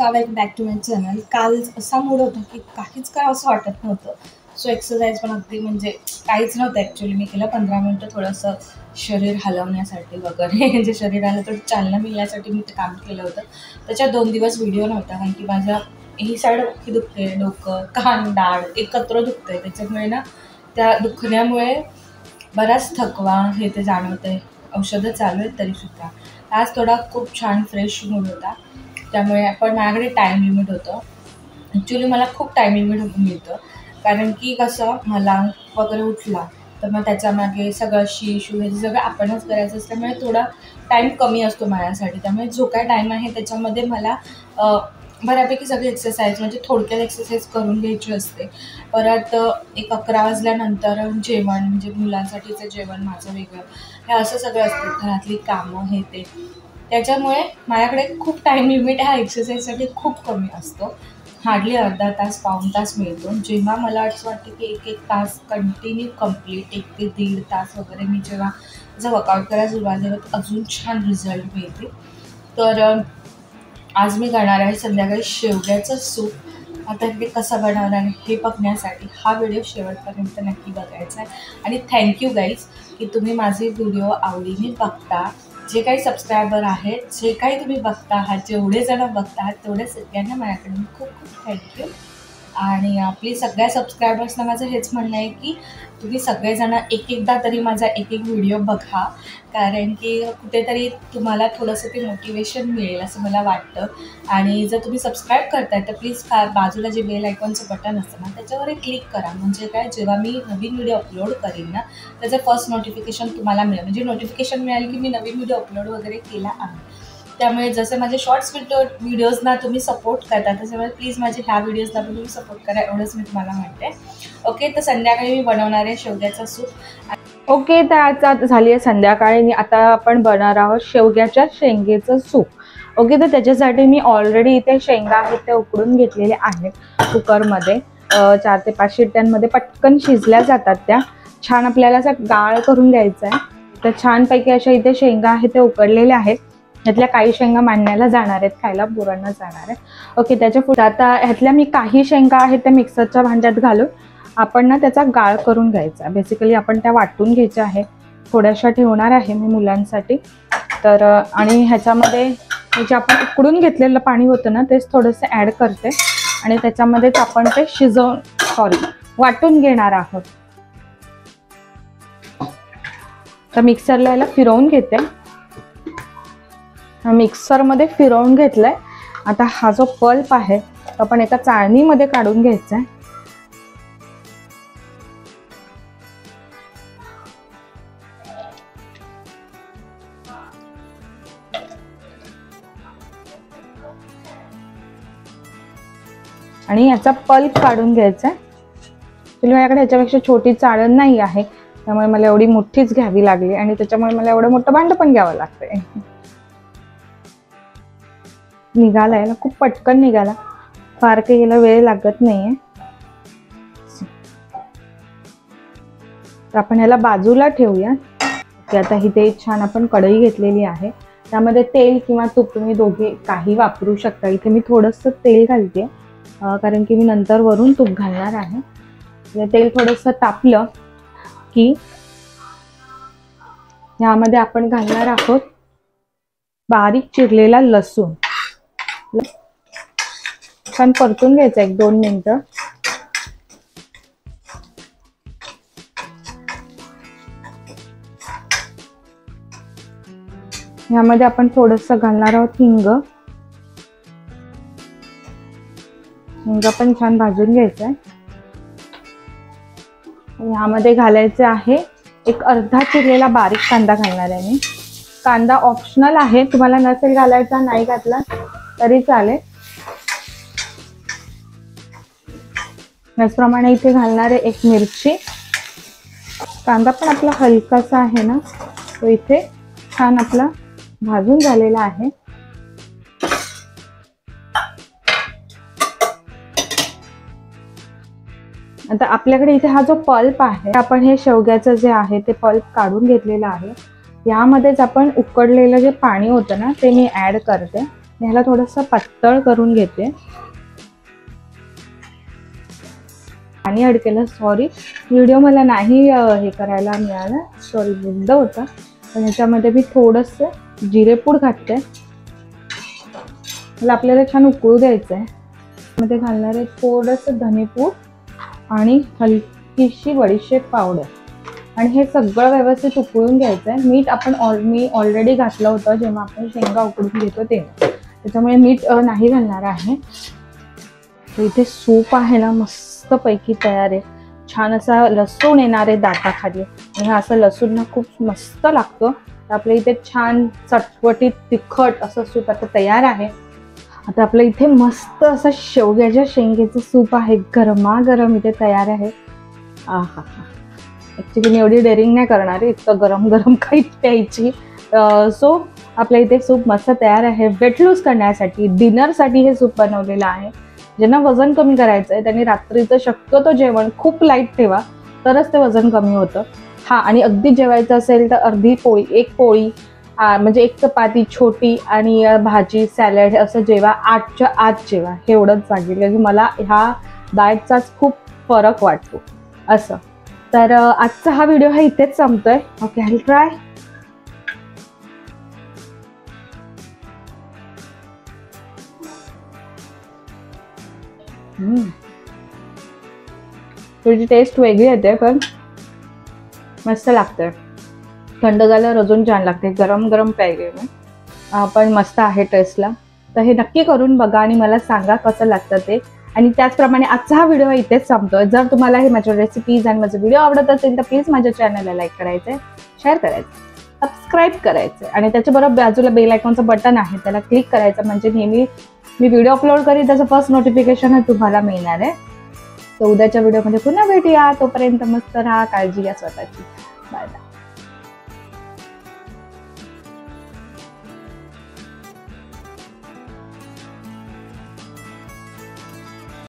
Welcome back to my channel. काल असा mood होता की काहीच काय असं वाटत नव्हतं। सो एक्सरसाइज पण अगदी म्हणजे काहीच नव्हतं ॲक्च्युली। मी केलं 15 मिनटं थोडंसं शरीर हलवण्यासाठी वगैरे म्हणजे शरीराला थोडी चालना मिळण्यासाठी मी ते काम केलं होतं। त्याच्यात 2 दिवस व्हिडिओ नव्हता कारण की माझ्या ही साईड अख्खी दुखते, डोकं कान दाढ एकत्र दुखतंय। त्याच्यामुळे ना त्या दुखण्यामुळे बराच थकवा हे ते जाणवतंय। औषधं चालू आहेत तरीसुद्धा। आज थोडा खूप छान फ्रेश मूड होता, त्यामुळे पण माझ्याकडे टाईम लिमिट होतं। ॲक्च्युली मला खूप टाईम लिमिट मिळतं कारण की कसं मला वगैरे उठला तर मग त्याच्यामागे सगळं शी-शू हे सगळं आपणच करायचं असल्यामुळे थोडा टाईम कमी असतो माझ्यासाठी। त्यामुळे जो काय टाईम आहे त्याच्यामध्ये मला बऱ्यापैकी सगळी एक्सरसाइज म्हणजे थोडक्यात एक्सरसाइज करून घ्यायची असते। परत एक 11 वाजल्यानंतर जेवण म्हणजे मुलांसाठीचं जेवण माझं वेगळं हे असं सगळं असतं, घरातली कामं हे ते। त्याच्यामुळे माझ्याकडे खूप टाईम लिमिट हा एक्सरसाइजसाठी खूप कमी असतो। हार्डली अर्धा तास पाऊण तास मिळतो। जेव्हा मला असं वाटतं की 1-1 तास कंटिन्यू कंप्लीट 1 ते दीड तास वगैरे मी जेव्हा जर वर्कआउट करायला सुरुवात केली तर अजून छान रिझल्ट मिळते। तर आज मी करणार आहे संध्याकाळी शेवग्याचं सूप। आता ते कसं बनवणार आहे हे बघण्यासाठी हा व्हिडिओ शेवटपर्यंत नक्की बघायचा आहे। आणि थँक्यू गाईज की तुम्ही माझे व्हिडिओ आवडीने बघता। जे काही सबस्क्रायबर आहेत, जे काही तुम्ही बघता आहात, जेवढे जण बघता आहात तेवढे सगळ्यांना माझ्याकडून खूप खूप थँक्यू। आणि प्लीज सगळ्या सबस्क्रायबर्सना माझं हेच म्हणणं आहे की तुम्ही सगळेजणं एकदा तरी माझा एक व्हिडिओ बघा, कारण की कुठेतरी तुम्हाला थोडंसं ते मोटिवेशन मिळेल असं मला वाटतं। आणि जर तुम्ही सबस्क्राईब करताय तर प्लीज बाजूला जे बेल आयकॉनचं बटन असतं ना त्याच्यावर क्लिक करा, म्हणजे काय जेव्हा मी नवीन व्हिडिओ अपलोड करीन ना त्याचं फर्स्ट नोटिफिकेशन तुम्हाला मिळेल। म्हणजे नोटिफिकेशन मिळाली की मी नवीन व्हिडिओ अपलोड वगैरे केला आहे। त्यामुळे जसे माझे शॉर्ट्स व्हिडिओजना तुम्ही सपोर्ट करता त्याच्यामुळे प्लीज माझे ह्या व्हिडिओजला पण तुम्ही सपोर्ट करा, एवढंच मी तुम्हाला म्हणते। ओके, तर संध्याकाळी मी बनवणार आहे शेवग्याचं सूप। ओके, तर आज झाली आहे संध्याकाळी। आता आपण बनवणार आहोत शेवग्याच्या शेंगेचं सूप। ओके, तर त्याच्यासाठी मी ऑलरेडी इथे शेंगा आहेत त्या उकडून घेतलेल्या आहेत कुकरमध्ये। 4 ते 5 शिट्ट्यांमध्ये पटकन शिजल्या जातात त्या। छान आपल्याला असा गाळ करून घ्यायचा आहे। तर छानपैकी अशा इथे शेंगा आहेत त्या उकडलेल्या आहेत। ह्यातल्या काही शेंगा मांडण्याला जाणार आहेत, खायला पोरांना जाणार आहे। ओके, त्याच्या पुढे आता ह्यातल्या मी काही शेंगा आहेत त्या मिक्सरच्या भांड्यात घालून आपण ना त्याचा गाळ करून घ्यायचा। बेसिकली आपण त्या वाटून घ्यायच्या आहे, थोड्याशा ठेवणार आहे मी मुलांसाठी। तर आणि ह्याच्यामध्ये जे आपण उकडून घेतलेलं पाणी होतं ना तेच थोडंसं ॲड करते आणि त्याच्यामध्येच आपण ते वाटून घेणार आहोत। तर मिक्सरला याला फिरवून घेते। मिक्सरमध्ये फिरवून घेतलंय। आता हा जो पल्प आहे आपण एका चाळणीमध्ये काढून घ्यायचा आहे। आणि याचा पल्प काढून घ्यायचा आहे। माझ्याकडे ह्याच्यापेक्षा छोटी चाळण नाही आहे, त्यामुळे मला एवढी मोठीच घ्यावी लागली आणि त्याच्यामुळे मला एवढं मोठं भांडं पण घ्यावं लागतंय। निघालाय ना, खूप पटकन निघाला, फार काही याला वेळ लागत नाहीये। तर आपण ह्याला बाजूला ठेवूया। की आता इथे छान आपण कढई घेतलेली आहे, त्यामध्ये तेल किंवा तूप तुम्ही दोघे काही वापरू शकता। इथे मी थोडंसं तेल घालते कारण की मी नंतर वरून तूप घालणार आहे। तेल थोडंसं तापलं की यामध्ये आपण घालणार आहोत बारीक चिरलेला लसूण। छान परतून घ्यायचं 1-2 मिनिटं। यामध्ये आपण थोडंसं घालणार आहोत हिंग। हिंग पण छान भाजून घ्यायचं आहे। यामध्ये घालायचे आहे एक अर्धा चिरलेला बारीक कांदा घालणार आहे मी। कांदा ऑप्शनल आहे, तुम्हाला नसेल घालायचा नाही घातला तरी चालेल। त्याचप्रमाणे इथे घालणार आहे एक मिरची। कांदा पण आपला हलकासा आहे ना, तो इथे छान आपला भाजून झालेला आहे। आता आपल्याकडे इथे हा जो पल्प आहे, आपण हे शेवग्याचं जे आहे ते पल्प काढून घेतलेलं आहे। यामध्येच आपण उकडलेलं जे पाणी होतं ना ते मी ॲड करते। ह्याला थोडंसं पातळ करून घेते. पाणी ॲड केलं, सॉरी व्हिडिओ मला नाही हे करायला मिळालं, सॉरी बंद होता. पण ह्याच्यामध्ये मी थोडंसं जिरेपूड घालते. मला आपल्याला छान उकळू द्यायचं आहे. मध्ये घालणार आहे थोडंसं धनेपूड आणि हलकीशी बडीशेप पावडर आणि हे सगळं व्यवस्थित उकळून घ्यायचं आहे. मीठ मी ऑलरेडी घातलं होतं जेव्हा आपण शेंगा उकळून घेतो तेव्हा, त्याच्यामुळे मीठ नाही घालणार आहे. इथे सूप आहे ना मस्तपैकी तयार आहे. छान असा लसूण येणार आहे दाताखाली आणि हा असं लसूण ना खूप मस्त लागतो. आपल्या इथे छान चटपटीत तिखट असं सूप आता तयार आहे. आता आपल्या इथे मस्त असं शेवग्याच्या शेंगेचं सूप आहे, गरमागरम इथे तयार आहे. आहा, ॲक्च्युली मी एवढी डेअरिंग नाही करणार आहे इतकं गरम गरम काही प्यायची. सो आपल्या इथे सूप मस्त तयार आहे. वेट लूज करण्यासाठी, डिनरसाठी हे सूप बनवलेलं आहे. ज्यांना वजन कमी करायचं आहे त्यांनी रात्रीचं शक्यतो जेवण खूप लाईट ठेवा, तरच ते वजन कमी होतं. हां, आणि अगदी जेवायचं असेल तर अर्धी पोळी, एक पोळी म्हणजे एक चपाती छोटी आणि भाजी सॅलड असं जेवा. 8च्या आत जेवा, हे एवढंच सांगेल कारण मला ह्या डाएटचाच खूप फरक वाटतो असं. तर आजचा हा व्हिडिओ हा इथेच संपतोय. Okay, I will try. थोडी टेस्ट वेगळी येते पण मस्त लागते. थंड झाल्यावर अजून छान लागते. गरम गरम प्यायले मी, पण मस्त आहे टेस्टला. तर हे नक्की करून बघा आणि मला सांगा कसं लागतं ते. आणि त्याचप्रमाणे आजचा हा व्हिडिओ इथेच संपतोय. जर तुम्हाला हे माझ्या रेसिपीज आणि माझे व्हिडिओ आवडत असेल तर प्लीज माझ्या चॅनलला लाईक करायचं, शेअर करायचं, सबस्क्राईब करायचं आणि त्याच्याबरोबर बाजूला बेल आयकॉनचं बटन आहे त्याला क्लिक करायचं, म्हणजे नेहमी मी व्हिडिओ अपलोड करीन त्याचं फर्स्ट नोटिफिकेशन तुम्हाला मिळणार आहे. तर उद्याच्या व्हिडिओमध्ये पुन्हा भेटूया. तोपर्यंत मस्त राहा, काळजी घ्या स्वतःची. Bye bye.